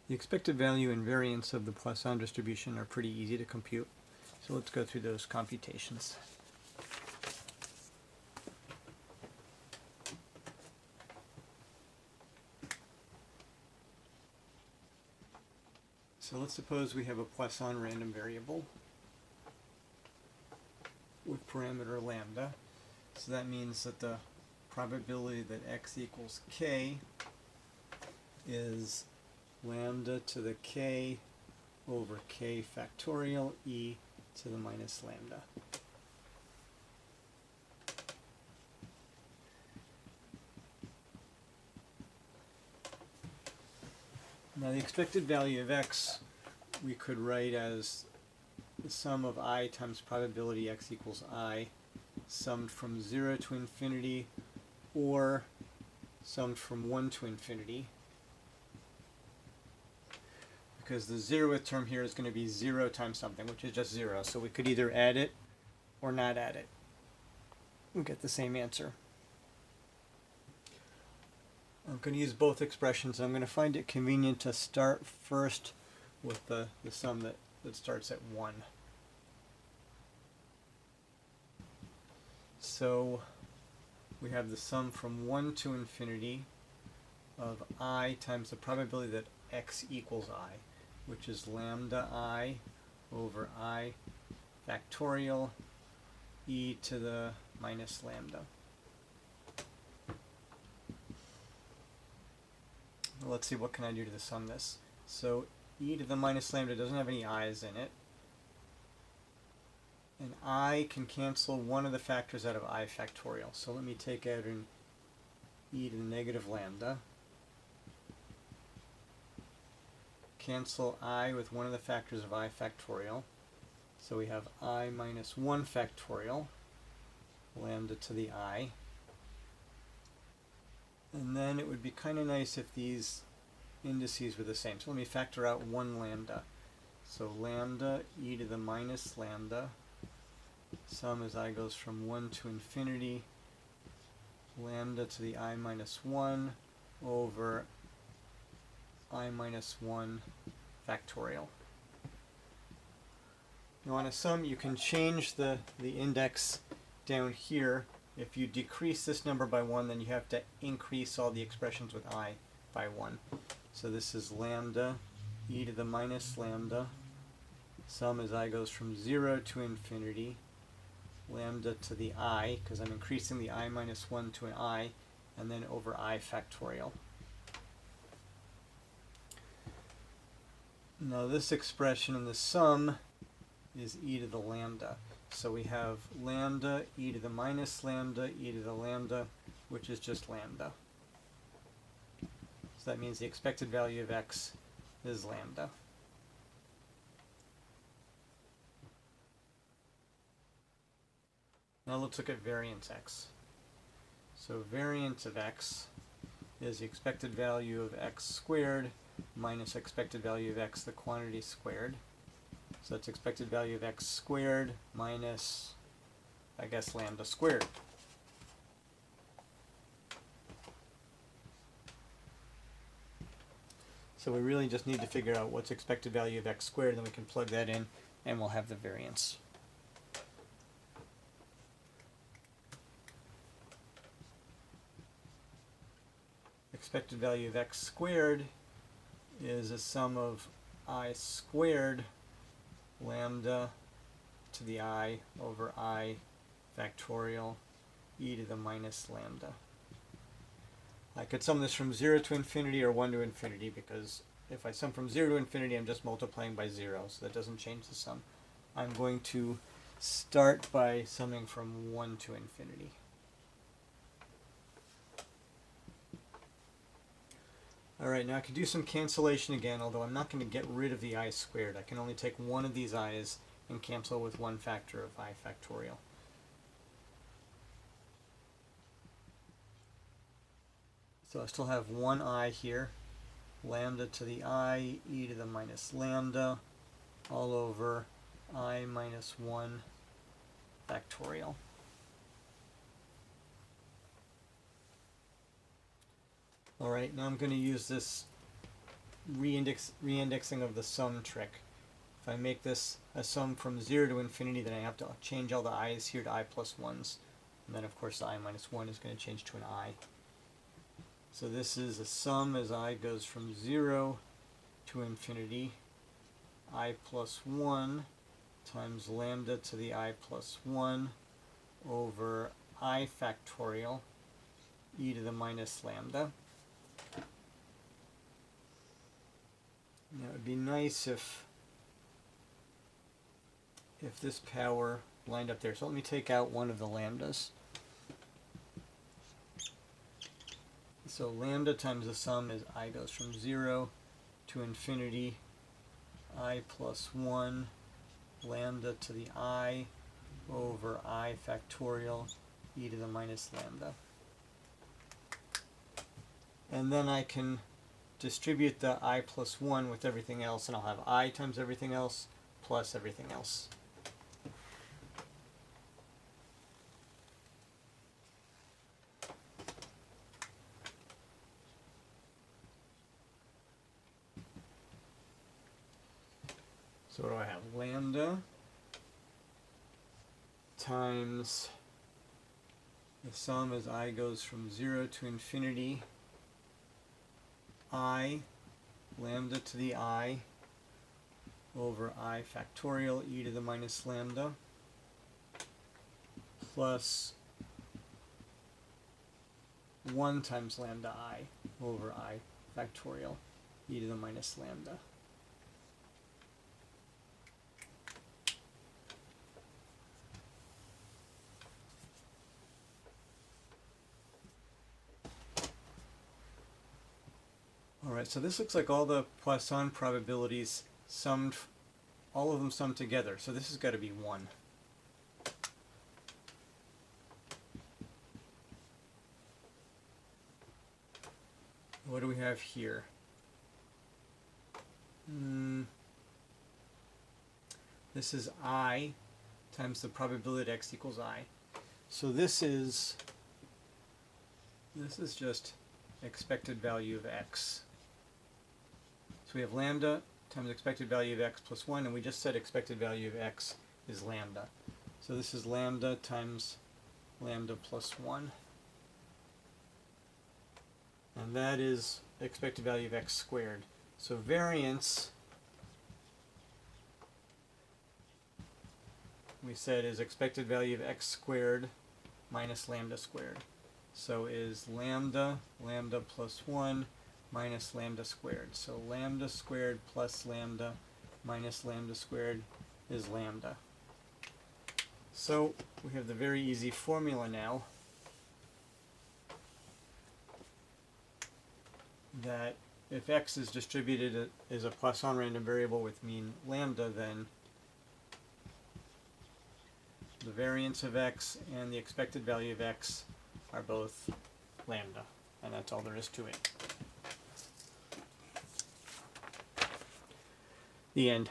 The expected value and variance of the Poisson distribution are pretty easy to compute. So let's go through those computations. So let's suppose we have a Poisson random variable with parameter lambda. So that means that the probability that x equals k is lambda to the k over k factorial e to the minus lambda. Now the expected value of x we could write as the sum of I times probability x equals I, summed from 0 to infinity or summed from 1 to infinity, because the zeroth term here is going to be 0 times something, which is just 0. So we could either add it or not add it. We get the same answer. I'm going to use both expressions. I'm going to find it convenient to start first with the sum that starts at 1. So we have the sum from 1 to infinity of I times the probability that x equals I, which is lambda I over I factorial e to the minus lambda. Let's see, what can I do to sum this? So e to the minus lambda doesn't have any i's in it. And I can cancel one of the factors out of I factorial. So let me take out an e to the negative lambda. Cancel I with one of the factors of I factorial. So we have I minus 1 factorial, lambda to the I. And then it would be kind of nice if these indices were the same. So let me factor out 1 lambda. So lambda e to the minus lambda, sum as I goes from 1 to infinity, lambda to the I minus 1 over I minus 1 factorial. Now on a sum, you can change the index down here. If you decrease this number by 1, then you have to increase all the expressions with I by 1. So this is lambda e to the minus lambda, sum as I goes from 0 to infinity, lambda to the I, because I'm increasing the I minus 1 to an I, and then over I factorial. Now this expression in the sum is e to the lambda. So we have lambda e to the minus lambda e to the lambda, which is just lambda. So that means the expected value of x is lambda. Now let's look at variance x. So variance of x is the expected value of x squared minus expected value of x, the quantity squared. So that's expected value of x squared minus, I guess, lambda squared. So we really just need to figure out what's expected value of x squared, then we can plug that in and we'll have the variance. Expected value of x squared is a sum of I squared lambda to the I over I factorial e to the minus lambda. I could sum this from 0 to infinity or 1 to infinity, because if I sum from 0 to infinity, I'm just multiplying by 0, so that doesn't change the sum. I'm going to start by summing from 1 to infinity. Alright, now I can do some cancellation again, although I'm not going to get rid of the I squared. I can only take one of these i's and cancel with one factor of I factorial. So I still have one I here, lambda to the I e to the minus lambda, all over I minus 1 factorial. Alright, now I'm going to use this reindexing of the sum trick. If I make this a sum from 0 to infinity, then I have to change all the i's here to I plus 1's. And then, of course, the I minus 1 is going to change to an I. So this is a sum as I goes from 0 to infinity. I plus 1 times lambda to the I plus 1 over I factorial e to the minus lambda. Now it would be nice if this power lined up there. So let me take out one of the lambdas. So lambda times the sum is I goes from 0 to infinity, I plus 1 lambda to the I over I factorial e to the minus lambda. And then I can distribute the I plus 1 with everything else, and I'll have I times everything else plus everything else. So what do I have? Lambda times the sum as I goes from 0 to infinity, I lambda to the I over I factorial e to the minus lambda plus 1 times lambda I over I factorial e to the minus lambda. Alright, so this looks like all the Poisson probabilities summed, all of them summed together. So this has got to be 1. What do we have here? This is I times the probability x equals I. So this is just expected value of x. So we have lambda times expected value of x plus 1, and we just said expected value of x is lambda. So this is lambda times lambda plus 1. And that is expected value of x squared. So variance, we said, is expected value of x squared minus lambda squared. So is lambda plus 1 minus lambda squared. So lambda squared plus lambda minus lambda squared is lambda. So we have the very easy formula now that if x is distributed as a Poisson random variable with mean lambda, then the variance of x and the expected value of x are both lambda, and that's all there is to it. The end.